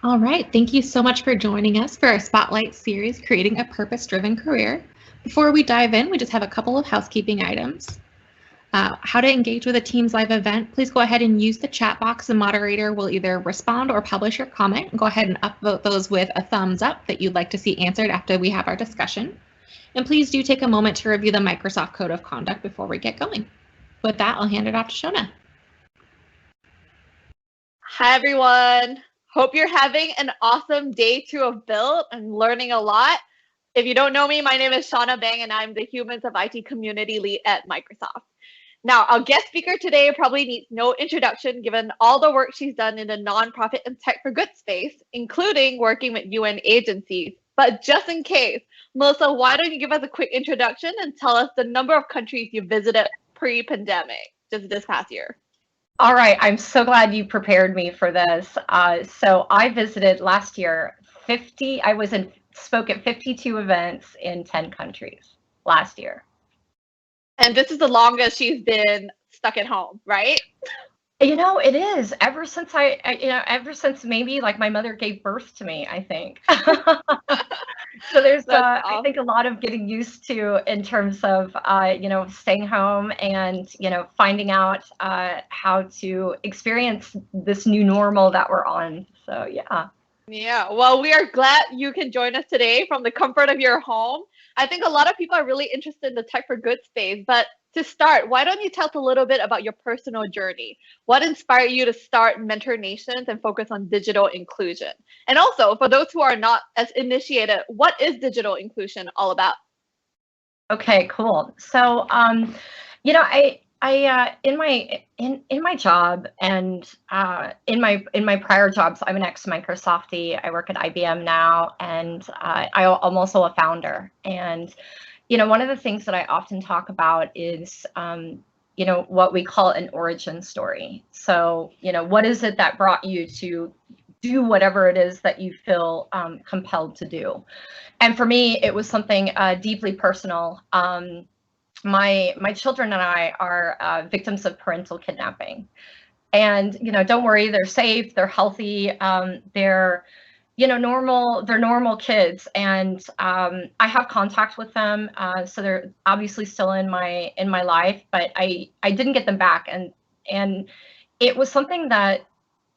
All right, thank you so much for joining us for our Spotlight series, Creating a Purpose-Driven Career. Before we dive in, we just have a couple of housekeeping items. How to engage with a Teams live event, please go ahead and use the chat box. The moderator will either respond or publish your comment. Go ahead and upvote those with a thumbs up that you'd like to see answered after we have our discussion. And please do take a moment to review the Microsoft Code of Conduct before we get going. With that, I'll hand it off to Shona. Hi, everyone. Hope you're having an awesome day two of Build and learning a lot. If you don't know me, my name is Shauna Bang, and I'm the Humans of IT Community Lead at Microsoft. Now, our guest speaker today probably needs no introduction given all the work she's done in the nonprofit and tech for good space, including working with UN agencies. But just in case, Melissa, why don't you give us a quick introduction and tell us the number of countries you visited pre-pandemic, just this past year? All right, I'm so glad you prepared me for this. So I visited last year spoke at 52 events in 10 countries last year. And this is the longest she's been stuck at home, right? You know, it is ever since ever since maybe like my mother gave birth to me, I think. So there's, I think, a lot of getting used to in terms of, staying home and, finding out how to experience this new normal that we're on. So, yeah. Yeah, well, we are glad you can join us today from the comfort of your home. I think a lot of people are really interested in the tech for good space, but to start, why don't you tell us a little bit about your personal journey? What inspired you to start Mentor Nations and focus on digital inclusion? And also, for those who are not as initiated, what is digital inclusion all about? Okay, cool. So, in my job and in my prior jobs, I'm an ex-Microsoftie. I work at IBM now, and I'm also a founder. And one of the things that I often talk about is what we call an origin story. So what is it that brought you to do whatever it is that you feel compelled to do? And for me, it was something deeply personal. My children and I are victims of parental kidnapping, and don't worry, they're safe, they're healthy, they're normal kids, and I have contact with them, so they're obviously still in my life, but I didn't get them back, and it was something that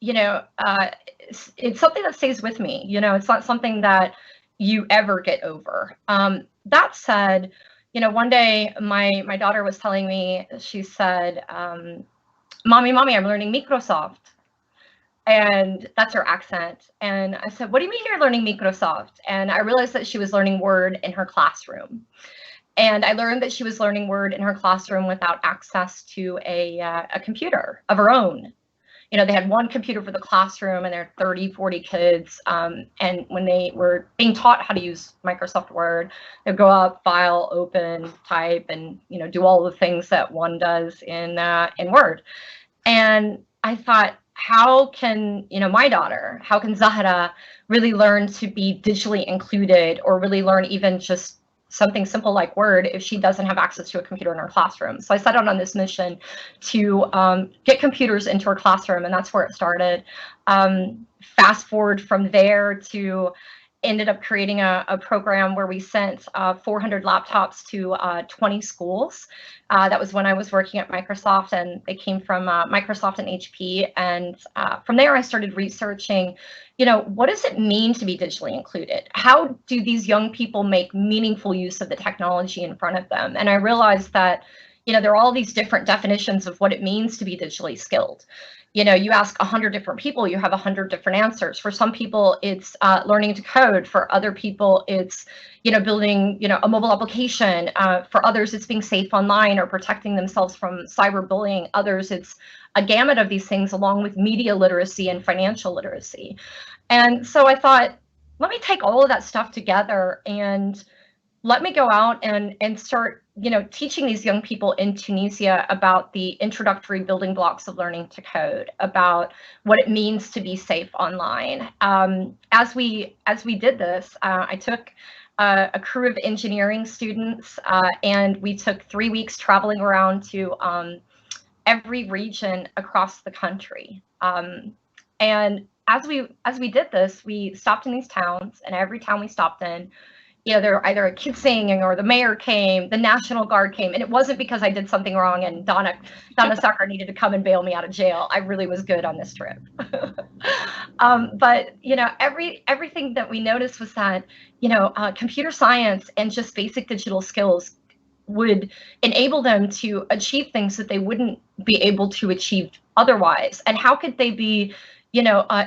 it's something that stays with me. It's not something that you ever get over. That said, one day my daughter was telling me, she said, mommy, I'm learning Microsoft. And that's her accent. And I said, what do you mean you're learning Microsoft? And I realized that she was learning Word in her classroom. And I learned that she was learning Word in her classroom without access to a computer of her own. They had one computer for the classroom, and there are 30, 40 kids. And when they were being taught how to use Microsoft Word, they'd go up, file, open, type, and do all the things that one does in Word. And I thought, how can my daughter, how can Zahra really learn to be digitally included, or really learn even just something simple like Word if she doesn't have access to a computer in her classroom? So I set out on this mission to get computers into her classroom, and that's where it started. Fast forward from there to ended up creating a program where we sent 400 laptops to 20 schools. That was when I was working at Microsoft, and they came from Microsoft and HP. And from there, I started researching, what does it mean to be digitally included? How do these young people make meaningful use of the technology in front of them? And I realized that, there are all these different definitions of what it means to be digitally skilled. You ask 100 different people, you have 100 different answers. For some people, it's learning to code. For other people, it's building a mobile application. For others, it's being safe online or protecting themselves from cyberbullying. Others, it's a gamut of these things, along with media literacy and financial literacy. And so I thought, let me take all of that stuff together and let me go out and start teaching these young people in Tunisia about the introductory building blocks of learning to code, about what it means to be safe online. As we did this, I took a crew of engineering students, and we took 3 weeks traveling around to every region across the country. And as we did this, we stopped in these towns, and every town we stopped in, there were either a kid singing or the mayor came, the National Guard came, and it wasn't because I did something wrong and Donna Sucker needed to come and bail me out of jail. I really was good on this trip. But everything that we noticed was that computer science and just basic digital skills would enable them to achieve things that they wouldn't be able to achieve otherwise. And how could they be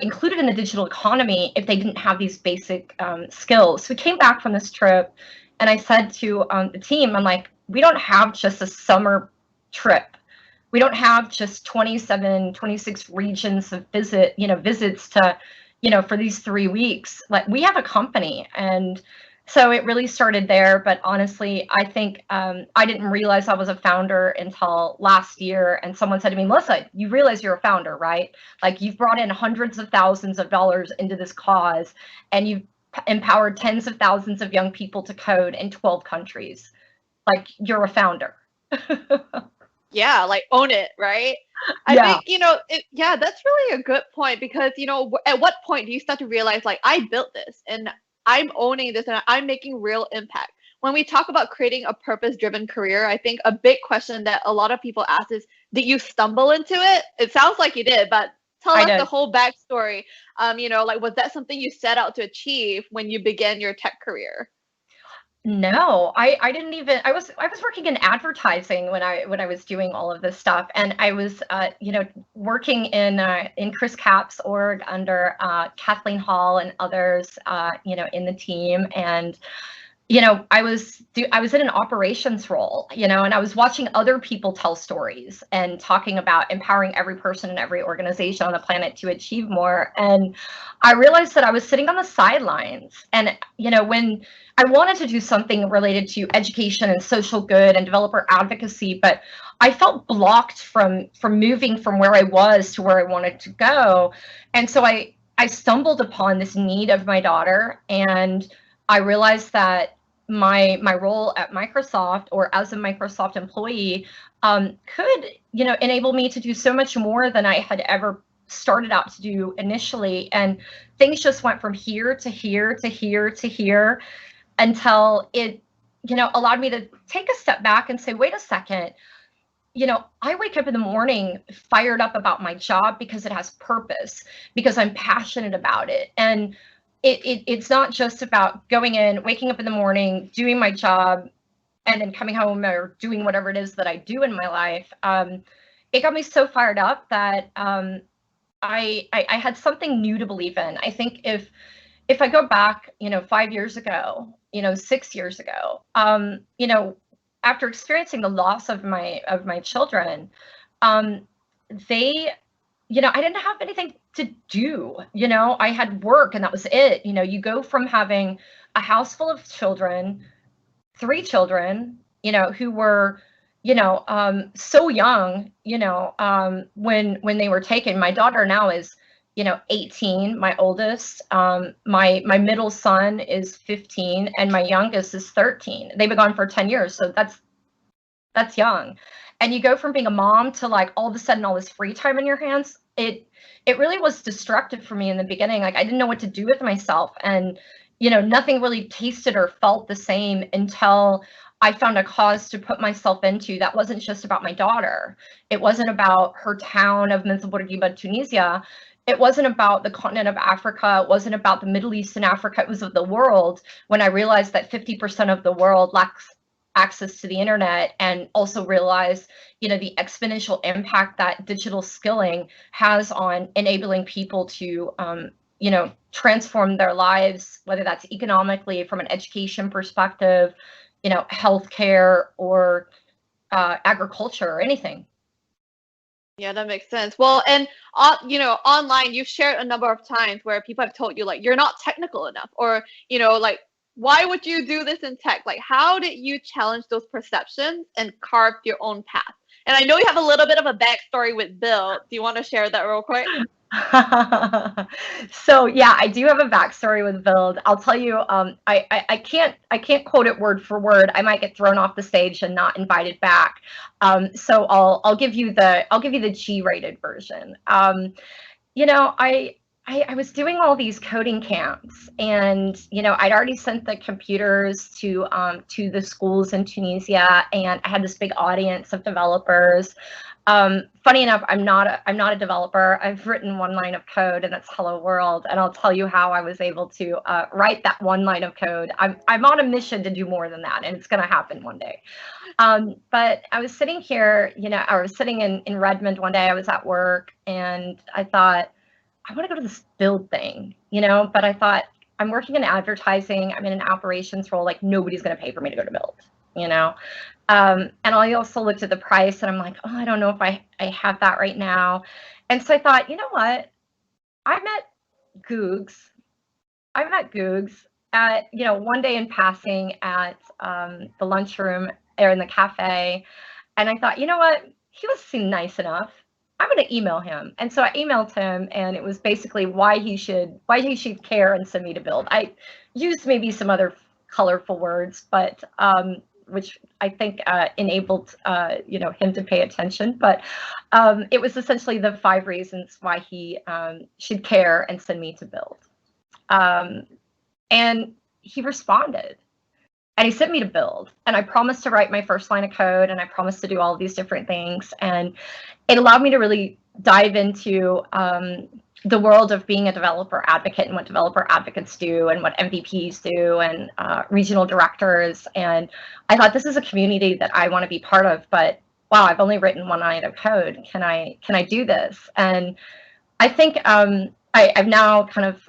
included in the digital economy if they didn't have these basic skills? So we came back from this trip, and I said to the team, I'm like, we don't have just a summer trip. We don't have just 27, 26 regions of visits to, for these 3 weeks. Like, we have a company. And so it really started there. But honestly, I think I didn't realize I was a founder until last year. And someone said to me, Melissa, you realize you're a founder, right? Like, you've brought in hundreds of thousands of dollars into this cause, and you've empowered tens of thousands of young people to code in 12 countries. Like, you're a founder. Yeah, like, own it, right? I think, that's really a good point, because, at what point do you start to realize, like, I built this and I'm owning this and I'm making real impact? When we talk about creating a purpose-driven career, I think a big question that a lot of people ask is, did you stumble into it? It sounds like you did, but tell us the whole backstory. Like, was that something you set out to achieve when you began your tech career? No, I didn't even. I was working in advertising when I was doing all of this stuff, and I was working in Chris Kapp's org under Kathleen Hall and others in the team. And I was in an operations role, and I was watching other people tell stories and talking about empowering every person in every organization on the planet to achieve more. And I realized that I was sitting on the sidelines. And when I wanted to do something related to education and social good and developer advocacy, but I felt blocked from moving from where I was to where I wanted to go. And so I stumbled upon this need of my daughter, and I realized that my role at Microsoft, or as a Microsoft employee, could enable me to do so much more than I had ever started out to do initially. And things just went from here to here to here to here, until it allowed me to take a step back and say, wait a second, I wake up in the morning fired up about my job because it has purpose, because I'm passionate about it. And it's not just about going in, waking up in the morning, doing my job, and then coming home or doing whatever it is that I do in my life. It got me so fired up that I had something new to believe in. I think if I go back, 5 years ago, 6 years ago, after experiencing the loss of my children, I didn't have anything to do. I had work, and that was it. You go from having a house full of children, 3 children, who were, so young, when they were taken. My daughter now is, 18, my oldest. My middle son is 15, and my youngest is 13. They've been gone for 10 years, so that's young. And you go from being a mom to, like, all of a sudden all this free time in your hands. It really was destructive for me in the beginning. Like, I didn't know what to do with myself, and nothing really tasted or felt the same until I found a cause to put myself into that wasn't just about my daughter. It wasn't about her town of Bourguiba, Tunisia. It wasn't about the continent of Africa. It wasn't about the Middle East and Africa. It was of the world, when I realized that 50% of the world lacks access to the internet, and also realize, the exponential impact that digital skilling has on enabling people to, transform their lives, whether that's economically, from an education perspective, healthcare, or agriculture, or anything. Yeah, that makes sense. Well, and online, you've shared a number of times where people have told you, like, you're not technical enough, or like, why would you do this in tech? Like, how did you challenge those perceptions and carve your own path? And I know you have a little bit of a backstory with Bill. Do you want to share that real quick? So yeah, I do have a backstory with Build. I'll tell you, I can't quote it word for word. I might get thrown off the stage and not invited back. So I'll give you the G-rated version. I was doing all these coding camps, and I'd already sent the computers to the schools in Tunisia, and I had this big audience of developers. Funny enough, I'm not a developer. I've written one line of code, and that's Hello World, and I'll tell you how I was able to write that one line of code. I'm on a mission to do more than that, and it's going to happen one day. But I was sitting here, I was sitting in Redmond one day. I was at work, and I thought, I want to go to this build thing, but I thought, I'm working in advertising. I'm in an operations role. Like, nobody's going to pay for me to go to build, and I also looked at the price, and I'm like, oh, I don't know if I have that right now. And so I thought, you know what? I met Googs at, one day in passing at the lunchroom or in the cafe. And I thought, you know what? He seemed nice enough. I'm going to email him. And so I emailed him, and it was basically why he should care and send me to build. I used maybe some other colorful words, but which I think enabled him to pay attention. But it was essentially the 5 reasons why he should care and send me to build. And he responded. And he sent me to build, and I promised to write my first line of code, and I promised to do all of these different things. And it allowed me to really dive into the world of being a developer advocate and what developer advocates do and what MVPs do and regional directors. And I thought, this is a community that I want to be part of, but wow, I've only written one line of code. Can I do this? And I think I've now kind of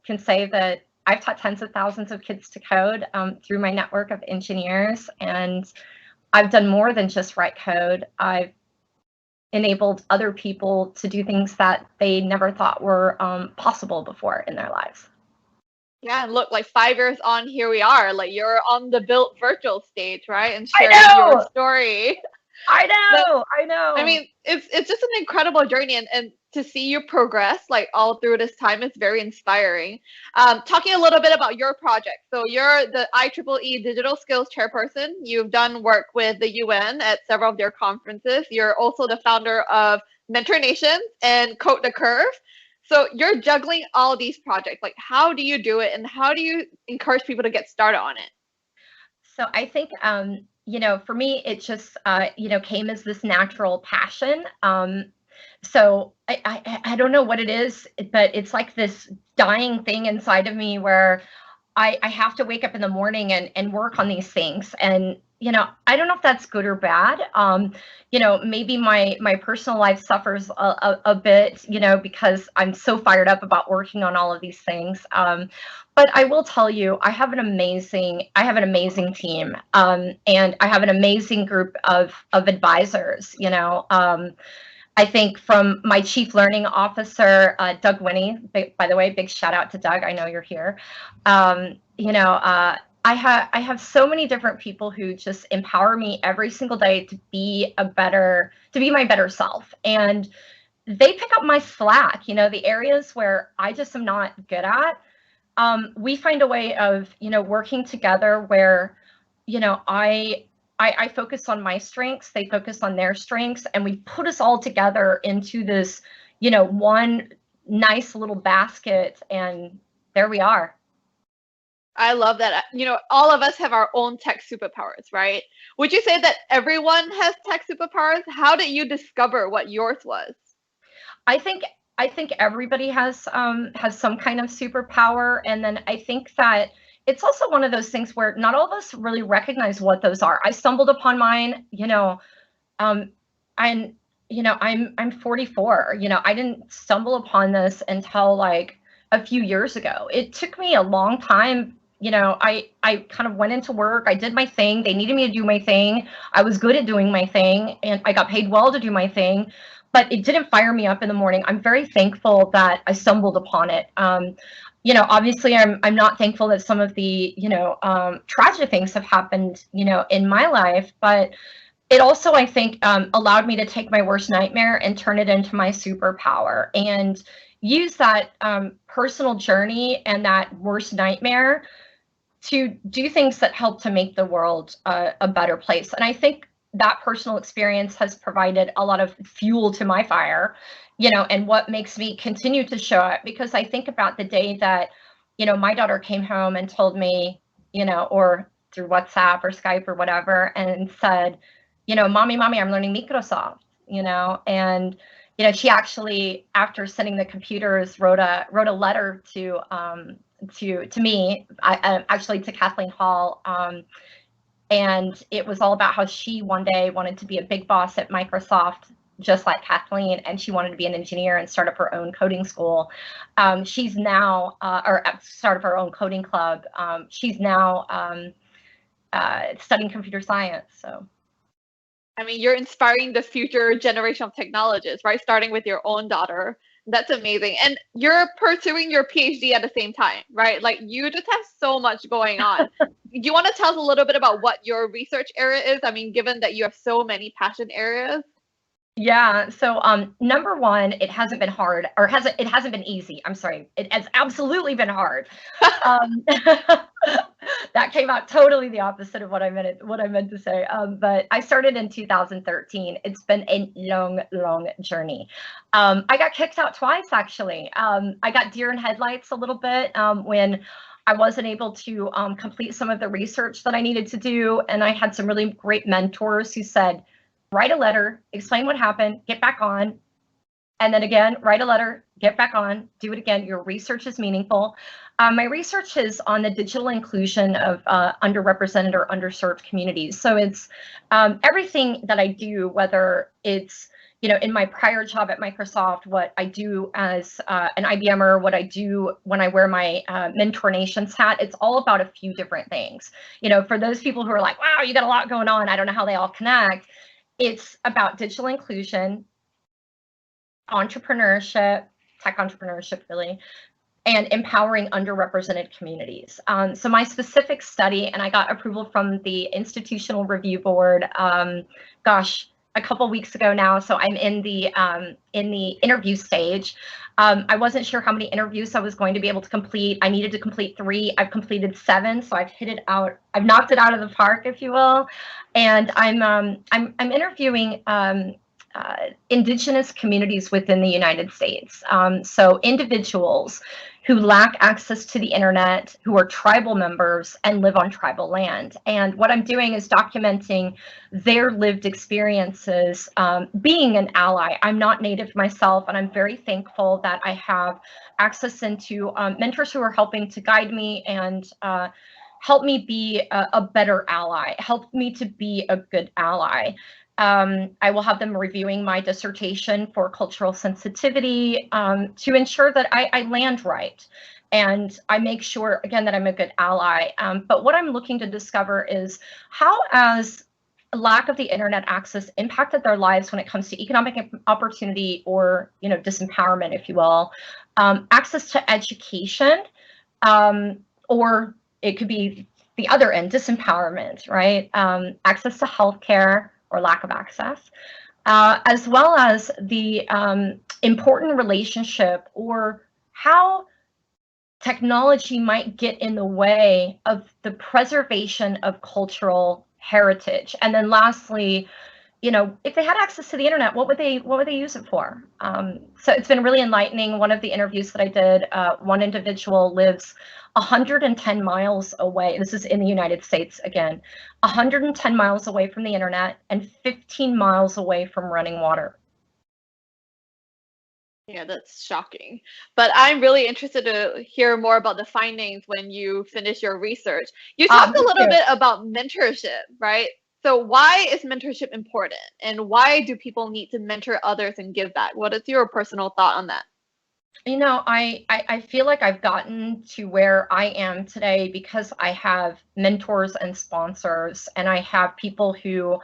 can say that I've taught tens of thousands of kids to code through my network of engineers, and I've done more than just write code. I've enabled other people to do things that they never thought were possible before in their lives. Yeah, and look, like 5 years on, here we are. Like, you're on the Built virtual stage, right? And sharing your story. I know. I mean, it's just an incredible journey, and to see you progress like all through this time is very inspiring. Talking a little bit about your project. So you're the IEEE Digital Skills Chairperson. You've done work with the UN at several of their conferences. You're also the founder of Mentor Nation and Code the Curve. So you're juggling all these projects. Like, how do you do it, and how do you encourage people to get started on it? So I think for me, it just came as this natural passion. So I don't know what it is, but it's like this dying thing inside of me where I have to wake up in the morning and work on these things. And, I don't know if that's good or bad. Maybe my personal life suffers a bit, because I'm so fired up about working on all of these things. But I will tell you, I have an amazing team, and I have an amazing group of advisors, I think from my Chief Learning Officer, Doug Winnie, by the way, big shout out to Doug. I know you're here. I have so many different people who just empower me every single day to be my better self. And they pick up my slack, the areas where I just am not good at. We find a way of, working together where, I focus on my strengths, they focus on their strengths, and we put us all together into this, one nice little basket, and there we are. I love that. All of us have our own tech superpowers, right? Would you say that everyone has tech superpowers? How did you discover what yours was? I think everybody has some kind of superpower, and then I think that it's also one of those things where not all of us really recognize what those are. I stumbled upon mine, I'm 44, I didn't stumble upon this until like a few years ago. It took me a long time. I kind of went into work, I did my thing. They needed me to do my thing. I was good at doing my thing, and I got paid well to do my thing, but it didn't fire me up in the morning. I'm very thankful that I stumbled upon it. Obviously I'm not thankful that some of the, tragic things have happened, in my life, but it also, I think, allowed me to take my worst nightmare and turn it into my superpower and use that personal journey and that worst nightmare to do things that help to make the world a better place. And I think that personal experience has provided a lot of fuel to my fire. and what makes me continue to show up, because I think about the day that, my daughter came home and told me, or through WhatsApp or Skype or whatever, and said, mommy, I'm learning Microsoft, and, she actually, after sending the computers, wrote a letter to me, actually to Kathleen Hall, and it was all about how she one day wanted to be a big boss at Microsoft, just like Kathleen, and she wanted to be an engineer and start up her own coding school. She's now, or start up her own coding club. She's now studying computer science. So, I mean, you're inspiring the future generation of technologists, right? Starting with your own daughter. That's amazing. And you're pursuing your PhD at the same time, right? Like, you just have so much going on. Do you want to tell us a little bit about what your research area is? I mean, given that you have so many passion areas. Yeah. So, number one, it hasn't been hard, or it hasn't been easy. I'm sorry. It has absolutely been hard. That came out totally the opposite of what I meant to say. But I started in 2013. It's been a long journey. I got kicked out twice, actually. I got deer in headlights a little bit when I wasn't able to complete some of the research that I needed to do. And I had some really great mentors who said, write a letter, explain what happened, get back on, and then again, write a letter, get back on, do it again. Your research is meaningful. My research is on the digital inclusion of underrepresented or underserved communities. So it's everything that I do, whether it's, in my prior job at Microsoft, what I do as an IBMer, what I do when I wear my Mentor Nations hat, it's all about a few different things. For those people who are like, wow, you got a lot going on, I don't know how they all connect. It's about digital inclusion, entrepreneurship, tech entrepreneurship, really, and empowering underrepresented communities. So my specific study, and I got approval from the Institutional Review Board, a couple weeks ago now. So I'm in the interview stage. I wasn't sure how many interviews I was going to be able to complete. I needed to complete 3. I've completed 7, so I've hit it out. I've knocked it out of the park, if you will. And I'm interviewing indigenous communities within the United States. So individuals who lack access to the internet, who are tribal members and live on tribal land. And what I'm doing is documenting their lived experiences being an ally. I'm not Native myself, and I'm very thankful that I have access into mentors who are helping to guide me and help me be a better ally, help me to be a good ally. I will have them reviewing my dissertation for cultural sensitivity to ensure that I land right. And I make sure, again, that I'm a good ally. But what I'm looking to discover is how, as lack of the internet access impacted their lives when it comes to economic opportunity or, disempowerment, if you will, access to education, or it could be the other end, disempowerment, right? Access to healthcare, or lack of access, as well as the important relationship or how technology might get in the way of the preservation of cultural heritage. And then lastly, if they had access to the internet, what would they use it for? So it's been really enlightening. One of the interviews that I did, one individual lives 110 miles away. This is in the United States again, 110 miles away from the internet and 15 miles away from running water. Yeah, that's shocking. But I'm really interested to hear more about the findings when you finish your research. You talked a little bit about mentorship, right? So why is mentorship important, and why do people need to mentor others and give back? What is your personal thought on that? I feel like I've gotten to where I am today because I have mentors and sponsors, and I have people who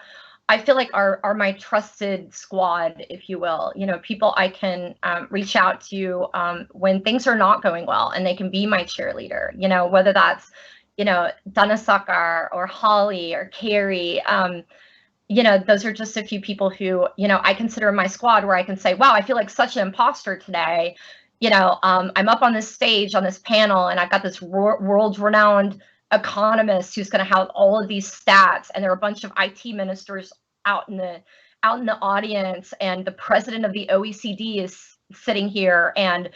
I feel like are my trusted squad, if you will. People I can reach out to when things are not going well, and they can be my cheerleader. Whether that's Danasakar or Holly or Carrie. Those are just a few people who I consider in my squad where I can say, wow, I feel like such an imposter today. I'm up on this stage on this panel, and I've got this world-renowned economist who's going to have all of these stats, and there are a bunch of IT ministers out in out in the audience and the president of the OECD is sitting here, and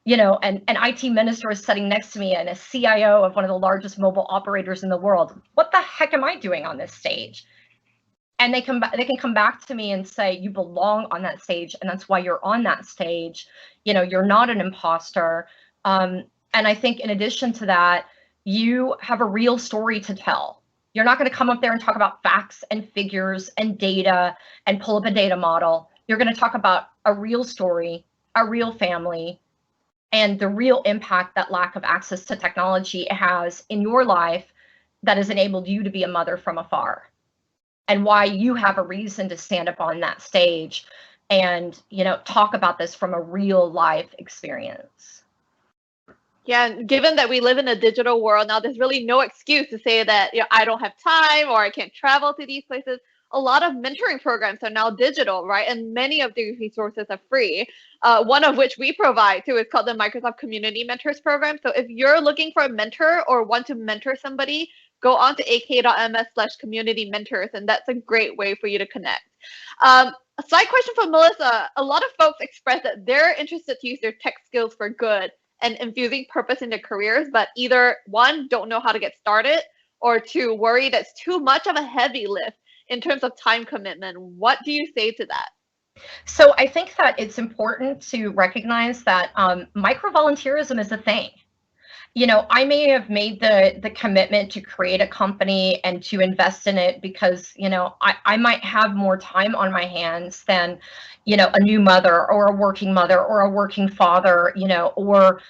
an IT minister is sitting next to me, and a CIO of one of the largest mobile operators in the world. What the heck am I doing on this stage? And they can come back to me and say, you belong on that stage, and that's why you're on that stage. You're not an imposter. And I think in addition to that, you have a real story to tell. You're not going to come up there and talk about facts and figures and data and pull up a data model. You're going to talk about a real story, a real family, and the real impact that lack of access to technology has in your life that has enabled you to be a mother from afar, and why you have a reason to stand up on that stage and talk about this from a real life experience. Yeah, and given that we live in a digital world now, there's really no excuse to say that I don't have time or I can't travel to these places. A lot of mentoring programs are now digital, right? And many of these resources are free. One of which we provide too is called the Microsoft Community Mentors Program. So if you're looking for a mentor or want to mentor somebody, go on to ak.ms/community mentors, and that's a great way for you to connect. A side question from Melissa. A lot of folks express that they're interested to use their tech skills for good and infusing purpose in their careers, but either one, don't know how to get started, or two, worry that's too much of a heavy lift in terms of time commitment. What do you say to that? So I think that it's important to recognize that micro-volunteerism is a thing. I may have made the commitment to create a company and to invest in it because, I might have more time on my hands than, a new mother or a working father, or,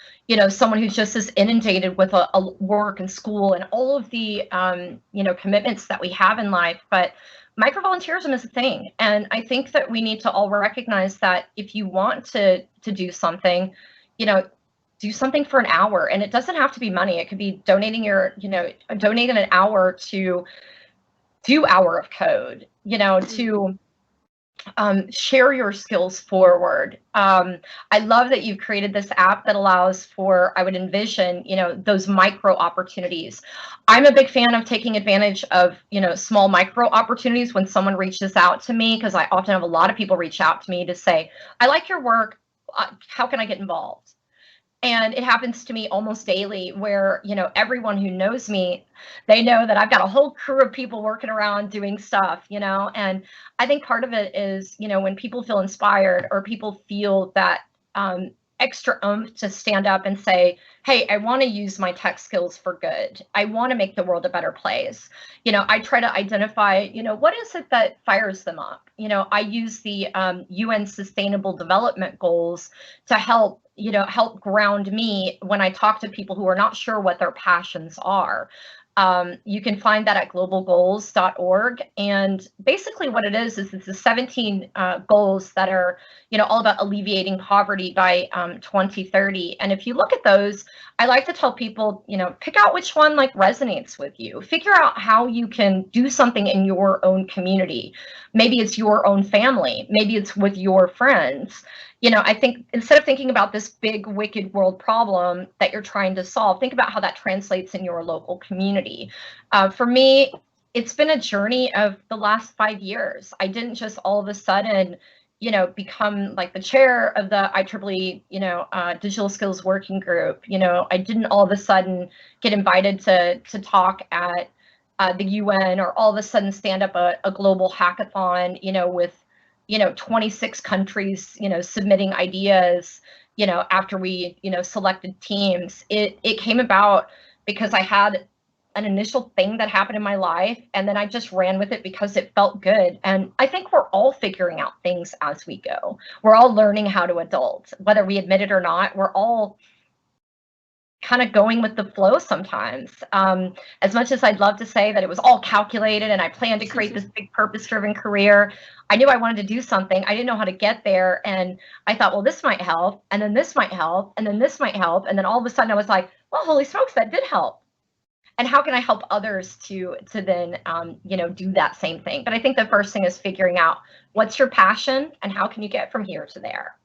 someone who's just as inundated with a work and school and all of the, commitments that we have in life. But micro-volunteerism is a thing. And I think that we need to all recognize that if you want to do something, do something for an hour, and it doesn't have to be money. It could be donating donating an hour to do Hour of Code, to share your skills forward. I love that you've created this app that allows for, I would envision, those micro opportunities. I'm a big fan of taking advantage of, small micro opportunities when someone reaches out to me, because I often have a lot of people reach out to me to say, I like your work. How can I get involved? And it happens to me almost daily where, everyone who knows me, they know that I've got a whole crew of people working around doing stuff, and I think part of it is, when people feel inspired or people feel that extra oomph to stand up and say, hey, I want to use my tech skills for good. I want to make the world a better place. I try to identify, what is it that fires them up? I use the UN Sustainable Development Goals to help ground me when I talk to people who are not sure what their passions are. You can find that at globalgoals.org. And basically what it is it's the 17 goals that are, all about alleviating poverty by 2030. And if you look at those, I like to tell people, pick out which one resonates with you. Figure out how you can do something in your own community. Maybe it's your own family. Maybe it's with your friends. I think instead of thinking about this big, wicked world problem that you're trying to solve, think about how that translates in your local community. For me, it's been a journey of the last 5 years. I didn't just all of a sudden, become the chair of the IEEE, Digital Skills Working Group. I didn't all of a sudden get invited to talk at the UN, or all of a sudden stand up a global hackathon, with 26 countries, submitting ideas, after we, selected teams. It came about because I had an initial thing that happened in my life, and then I just ran with it because it felt good. And I think we're all figuring out things as we go. We're all learning how to adult, whether we admit it or not. We're all kind of going with the flow sometimes. As much as I'd love to say that it was all calculated and I planned to create this big purpose-driven career, I knew I wanted to do something. I didn't know how to get there. And I thought, well, this might help. And then this might help. And then this might help. And then all of a sudden I was like, well, holy smokes, that did help. And how can I help others to then, do that same thing? But I think the first thing is figuring out what's your passion and how can you get from here to there?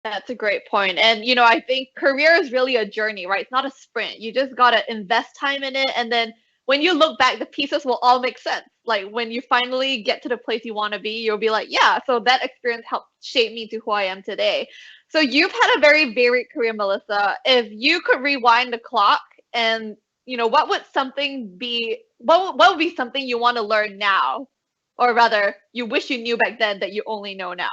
That's a great point. And, I think career is really a journey, right? It's not a sprint. You just got to invest time in it. And then when you look back, the pieces will all make sense, Like when you finally get to the place you want to be, you'll be like, yeah, so that experience helped shape me to who I am today. So you've had a very varied career, Melissa. If you could rewind the clock and, what would something be, what would be something you want to learn now? Or rather, you wish you knew back then that you only know now?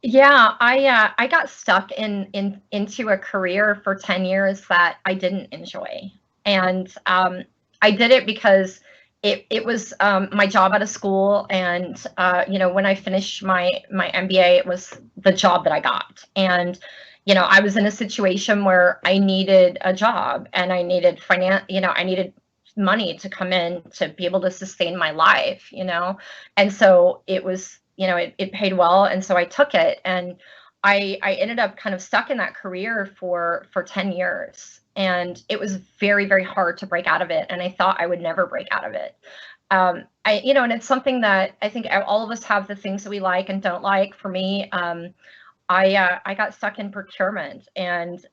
Yeah, I got stuck into a career for 10 years that I didn't enjoy. And I did it because it was my job at a school, and when I finished my MBA, it was the job that I got. And I was in a situation where I needed a job, and I needed I needed money to come in to be able to sustain my life, and so it was, it paid well, and so I took it, and I ended up kind of stuck in that career for 10 years, and it was very, very hard to break out of it, and I thought I would never break out of it. And it's something that I think all of us have, the things that we like and don't like. For me, I got stuck in procurement, and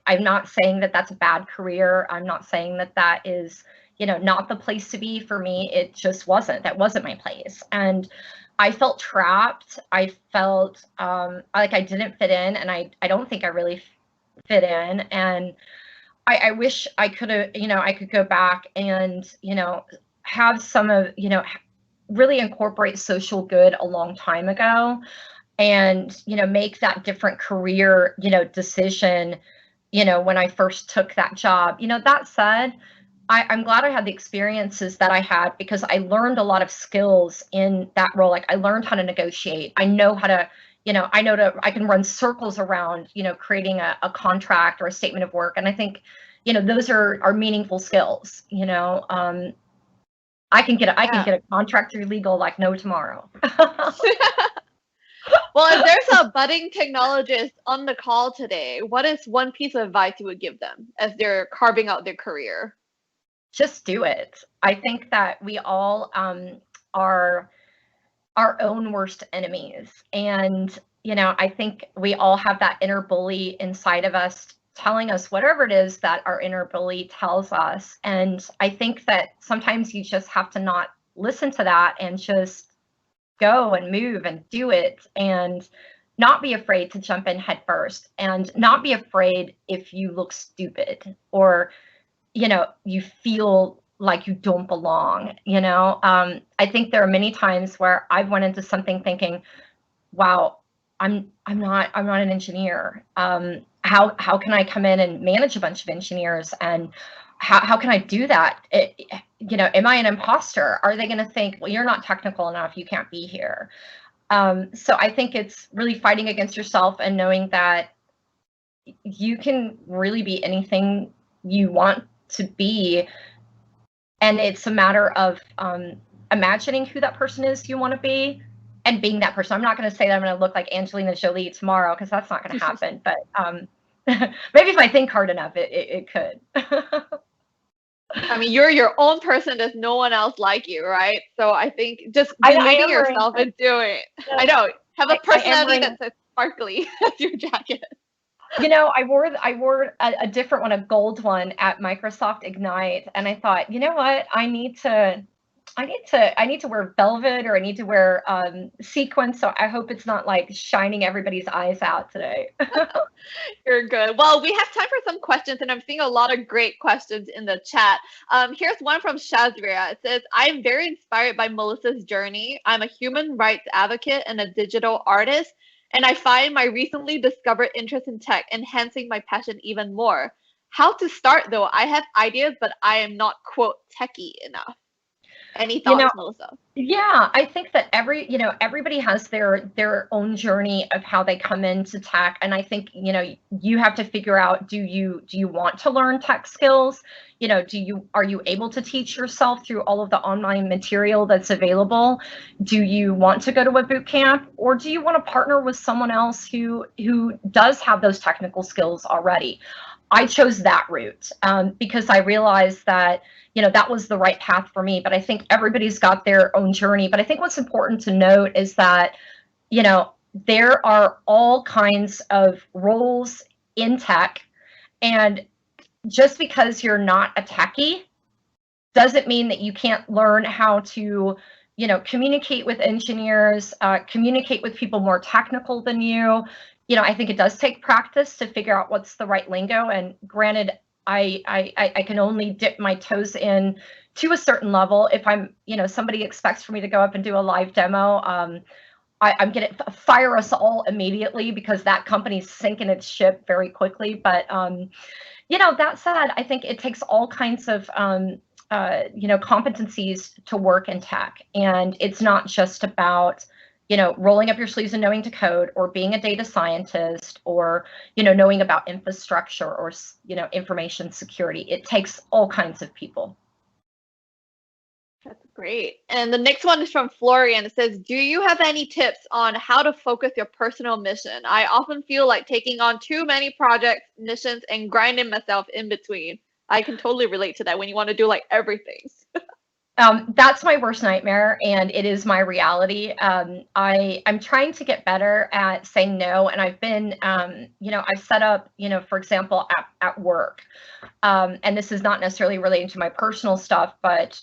I'm not saying that that's a bad career. I'm not saying that that is, not the place to be for me. It just wasn't. That wasn't my place, and I felt trapped. I felt like I didn't fit in, and I don't think I really fit in. And I wish I could have, I could go back and, have some of, really incorporate social good a long time ago, and, make that different career, decision, when I first took that job. That said, I'm glad I had the experiences that I had, because I learned a lot of skills in that role. Like, I learned how to negotiate. I know how to, I can run circles around, creating a contract or a statement of work. And I think, those are meaningful skills. I can get a contract through legal like no tomorrow. Well, if there's a budding technologist on the call today, what is one piece of advice you would give them as they're carving out their career? Just do it. I think that we all are our own worst enemies. And, I think we all have that inner bully inside of us telling us whatever it is that our inner bully tells us. And I think that sometimes you just have to not listen to that and just go and move and do it, and not be afraid to jump in head first, and not be afraid if you look stupid, or you feel like you don't belong. I think there are many times where I've went into something thinking, wow, I'm not an engineer. How can I come in and manage a bunch of engineers, and how can I do that? Am I an imposter? Are they going to think, well, you're not technical enough, you can't be here? So I think it's really fighting against yourself and knowing that you can really be anything you want to be. And it's a matter of imagining who that person is you want to be, and being that person. I'm not going to say that I'm going to look like Angelina Jolie tomorrow, because that's not going to happen. But maybe if I think hard enough, it could. I mean, you're your own person. There's no one else like you, right? So I think just believing yourself and doing it. Yeah. I know. Have a personality that's as sparkly as your jacket. I wore a different one, a gold one, at Microsoft Ignite, and I thought, you know what, I need to wear velvet, or I need to wear sequins. So I hope it's not like shining everybody's eyes out today. You're good. Well, we have time for some questions, and I'm seeing a lot of great questions in the chat. Here's one from Shazria. It says, I'm very inspired by Melissa's journey. I'm a human rights advocate and a digital artist, and I find my recently discovered interest in tech enhancing my passion even more. How to start, though? I have ideas, but I am not, quote, techie enough. Any thoughts, Melissa? Yeah, I think that everybody has their own journey of how they come into tech, and I think you have to figure out, do you want to learn tech skills? Are you able to teach yourself through all of the online material that's available? Do you want to go to a boot camp, or do you want to partner with someone else who does have those technical skills already? I chose that route because I realized that that was the right path for me. But I think everybody's got their own journey. But I think what's important to note is that there are all kinds of roles in tech, and just because you're not a techie Doesn't mean that you can't learn how to, you know, communicate with engineers, communicate with people more technical than you. You know, I think it does take practice to figure out what's the right lingo. And granted, I can only dip my toes in to a certain level. If I'm, you know, somebody expects for me to go up and do a live demo, I'm going to fire us all immediately because that company's sinking its ship very quickly. But, you know, that said, I think it takes all kinds of, you know, competencies to work in tech. And it's not just about, you know, rolling up your sleeves and knowing to code, or being a data scientist, or, you know, knowing about infrastructure, or, you know, information security. It takes all kinds of people. That's great. And the next one is from Florian. It says, do you have any tips on how to focus your personal mission? I often feel like taking on too many projects, missions, and grinding myself in between. I can totally relate to that when you want to do like everything. That's my worst nightmare, and it is my reality. I'm trying to get better at saying no, and I've been, you know, I've set up, you know, for example, at work, and this is not necessarily relating to my personal stuff, but,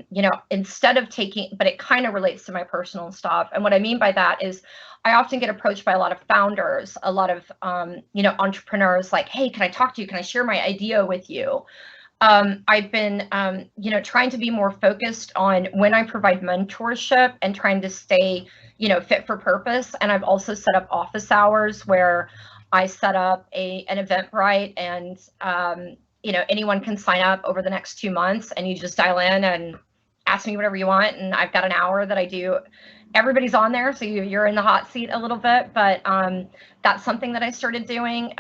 you know, instead of taking, but it kind of relates to my personal stuff. And what I mean by that is I often get approached by a lot of founders, a lot of, you know, entrepreneurs, like, hey, can I talk to you? Can I share my idea with you? I've been, you know, trying to be more focused on when I provide mentorship and trying to stay, you know, fit for purpose. And I've also set up office hours where I set up an Eventbrite, and, you know, anyone can sign up over the next 2 months, and you just dial in and ask me whatever you want. And I've got an hour that I do. Everybody's on there, so you're in the hot seat a little bit, but that's something that I started doing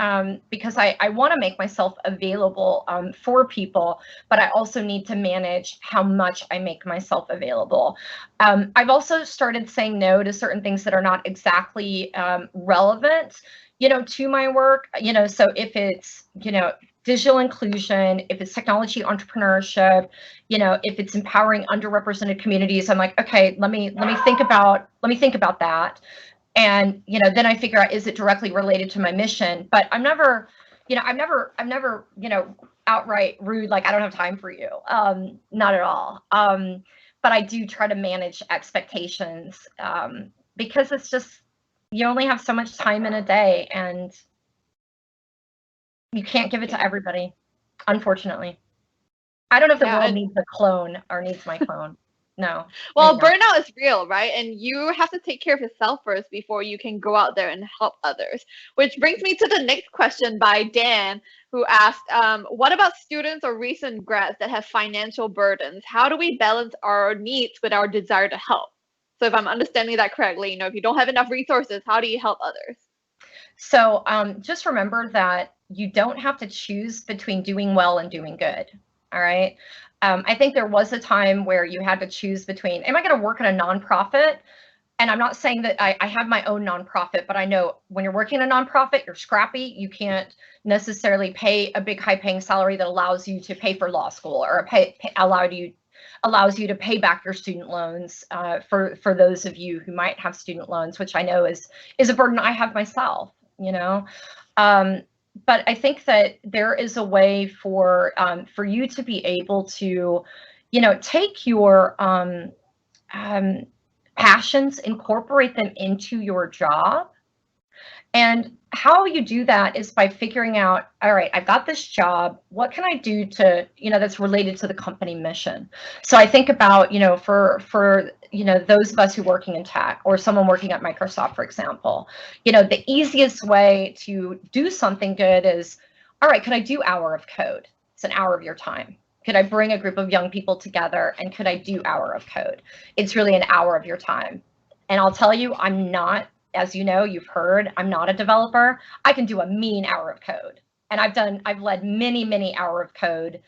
because I want to make myself available for people, but I also need to manage how much I make myself available. I've also started saying no to certain things that are not exactly relevant, you know, to my work. You know, so if it's, you know, digital inclusion, if it's technology entrepreneurship, you know, if it's empowering underrepresented communities, I'm like, okay, let me think about that. And, you know, then I figure out, is it directly related to my mission? But I'm never, you know, I'm never, you know, outright rude, like, I don't have time for you. Not at all. But I do try to manage expectations because it's just, you only have so much time in a day, and you can't give it to everybody, unfortunately. I don't know if the world needs a clone or needs my clone. No. Well, burnout is real, right? And you have to take care of yourself first before you can go out there and help others. Which brings me to the next question by Dan, who asked, what about students or recent grads that have financial burdens? How do we balance our needs with our desire to help? So if I'm understanding that correctly, you know, if you don't have enough resources, how do you help others? So just remember that you don't have to choose between doing well and doing good. All right. I think there was a time where you had to choose between, am I going to work in a nonprofit? And I'm not saying that I have my own nonprofit, but I know when you're working in a nonprofit, you're scrappy. You can't necessarily pay a big high paying salary that allows you to pay for law school, or allows you to pay back your student loans for those of you who might have student loans, which I know is a burden I have myself, you know. But I think that there is a way for you to be able to, you know, take your passions, incorporate them into your job. And how you do that is by figuring out, all right, I've got this job. What can I do to, you know, that's related to the company mission? So I think about, you know, for you know, those of us who are working in tech, or someone working at Microsoft, for example, you know, the easiest way to do something good is, all right, could I do hour of code? It's an hour of your time. Could I bring a group of young people together, and could I do hour of code? It's really an hour of your time. And I'll tell you, I'm not, as you know, you've heard, I'm not a developer. I can do a mean hour of code. And I've led many hour of code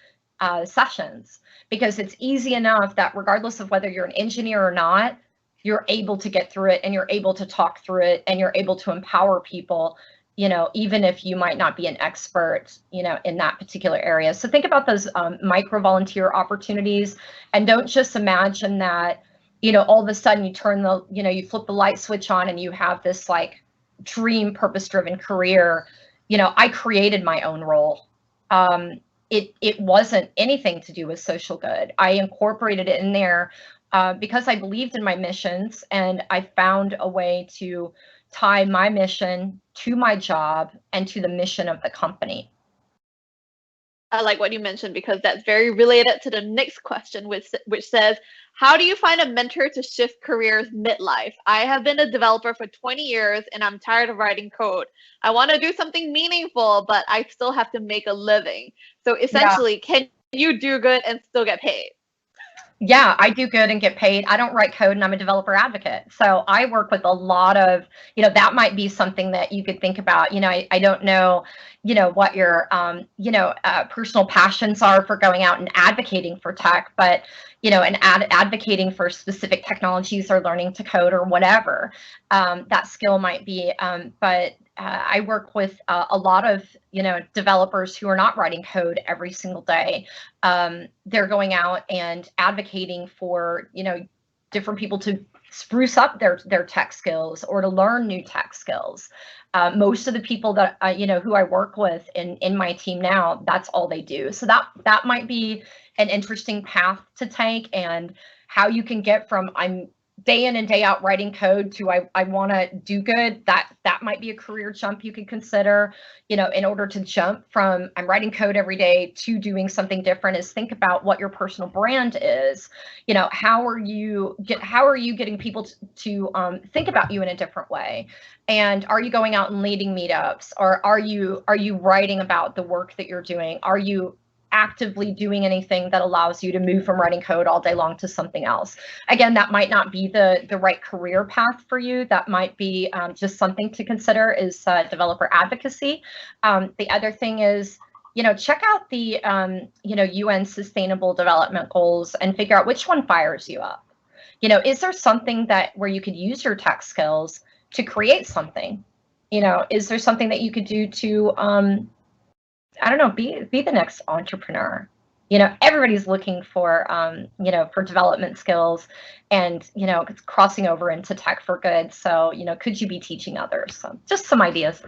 sessions, because it's easy enough that regardless of whether you're an engineer or not, you're able to get through it, and you're able to talk through it, and you're able to empower people, you know, even if you might not be an expert, you know, in that particular area. So think about those micro volunteer opportunities, and don't just imagine that, you know, all of a sudden you turn the, you know, you flip the light switch on and you have this like dream purpose-driven career. You know, I created my own role. it wasn't anything to do with social good. I incorporated it in there because I believed in my missions, and I found a way to tie my mission to my job and to the mission of the company. I like what you mentioned because that's very related to the next question, which says, how do you find a mentor to shift careers midlife? I have been a developer for 20 years and I'm tired of writing code. I want to do something meaningful, but I still have to make a living. So essentially, can you do good and still get paid? Yeah, I do good and get paid. I don't write code and I'm a developer advocate. So I work with a lot of, that might be something that you could think about. I don't know, what your, personal passions are for going out and advocating for tech, but, and advocating for specific technologies or learning to code or whatever that skill might be. But I work with a lot of, developers who are not writing code every single day. They're going out and advocating for, different people to spruce up their tech skills or to learn new tech skills. Most of the people that, who I work with in my team now, that's all they do. So that might be an interesting path to take, and how you can get from I'm day in and day out writing code to I want to do good. That might be a career jump you could consider. In order to jump from I'm writing code every day to doing something different, is think about what your personal brand is. How are you getting people to think about you in a different way? And are you going out and leading meetups, or are you writing about the work that you're doing? Are you actively doing anything that allows you to move from writing code all day long to something else? Again, that might not be the right career path for you. That might be just something to consider, is developer advocacy. The other thing is, check out the UN Sustainable Development Goals and figure out which one fires you up. Is there something where you could use your tech skills to create something? Is there something that you could do to I don't know, be the next entrepreneur? Everybody's looking for, for development skills and, crossing over into tech for good. So, could you be teaching others? So just some ideas.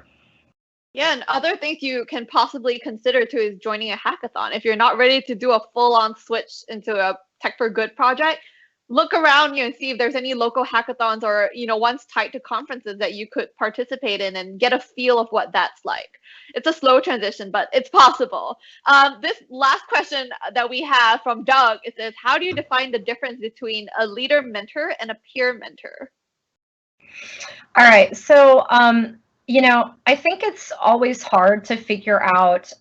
Yeah, and other things you can possibly consider too is joining a hackathon. If you're not ready to do a full-on switch into a tech for good project, look around and see if there's any local hackathons or ones tied to conferences that you could participate in and get a feel of what that's like. It's a slow transition, but it's possible. This last question that we have from Doug, it says, how do you define the difference between a leader mentor and a peer mentor? All right, so I think it's always hard to figure out,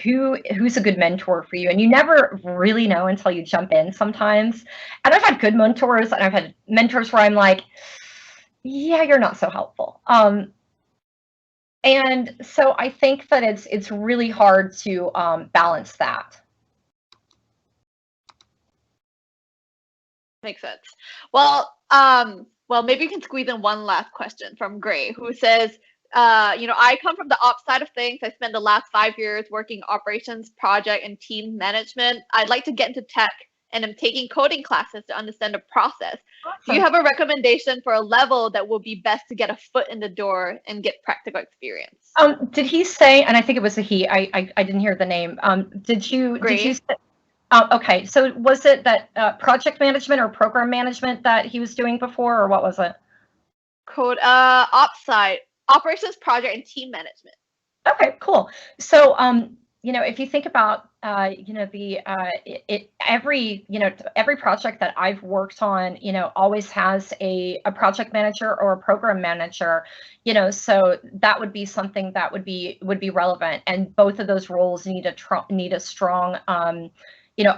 who's a good mentor for you. And you never really know until you jump in sometimes. And I've had good mentors, and I've had mentors where I'm like, yeah, you're not so helpful. And so I think that it's really hard to balance that. Makes sense. Well, maybe you can squeeze in one last question from Gray, who says, I come from the ops side of things. I spent the last 5 years working operations, project, and team management. I'd like to get into tech, and I'm taking coding classes to understand the process. Awesome. Do you have a recommendation for a level that will be best to get a foot in the door and get practical experience? Did he say, and I think it was a he, I didn't hear the name. Did you say, okay, so was it that project management or program management that he was doing before, or what was it? Ops side. Operations, project, and team management. Okay, cool. So, if you think about, every project that I've worked on, always has a project manager or a program manager, so that would be something that would be relevant. And both of those roles need a strong,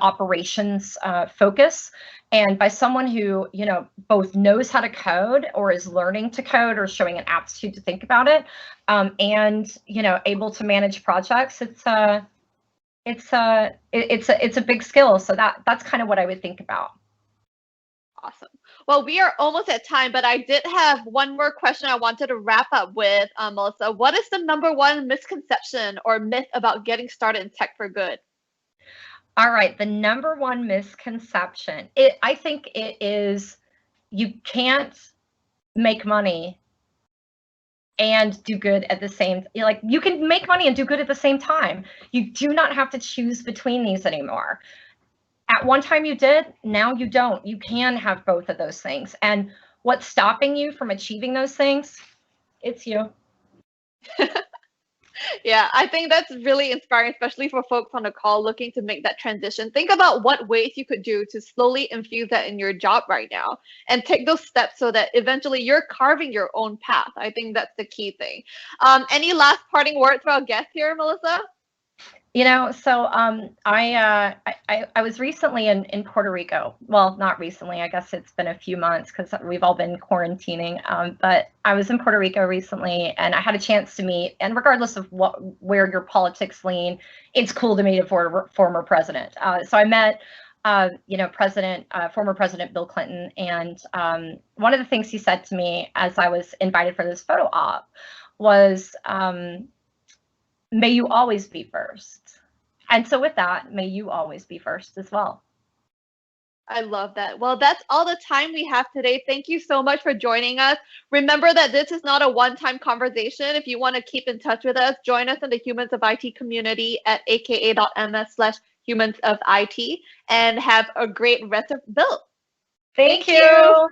operations focus. And by someone who, both knows how to code or is learning to code or showing an aptitude to think about it, and, able to manage projects, it's a big skill. So that's kind of what I would think about. Awesome. Well, we are almost at time, but I did have one more question I wanted to wrap up with, Melissa. What is the #1 misconception or myth about getting started in tech for good? All right, the #1 misconception, I think it is, you can't make money and do good at the same, like you can make money and do good at the same time. You do not have to choose between these anymore. At one time you did, now you don't. You can have both of those things. And what's stopping you from achieving those things? It's you. Yeah, I think that's really inspiring, especially for folks on the call looking to make that transition. Think about what ways you could do to slowly infuse that in your job right now and take those steps so that eventually you're carving your own path. I think that's the key thing. Any last parting words for our guest here, Melissa? You know, so I was recently in Puerto Rico. Well, not recently. I guess it's been a few months because we've all been quarantining. But I was in Puerto Rico recently, and I had a chance to meet. And regardless of where your politics lean, it's cool to meet a former president. So I met, former President Bill Clinton, and one of the things he said to me as I was invited for this photo op was, "May you always be first." And so with that, may you always be first as well. I love that. Well, that's all the time we have today. Thank you so much for joining us. Remember that this is not a one-time conversation. If you want to keep in touch with us, join us in the Humans of IT community at aka.ms/humansofit, and have a great rest of build. Thank you.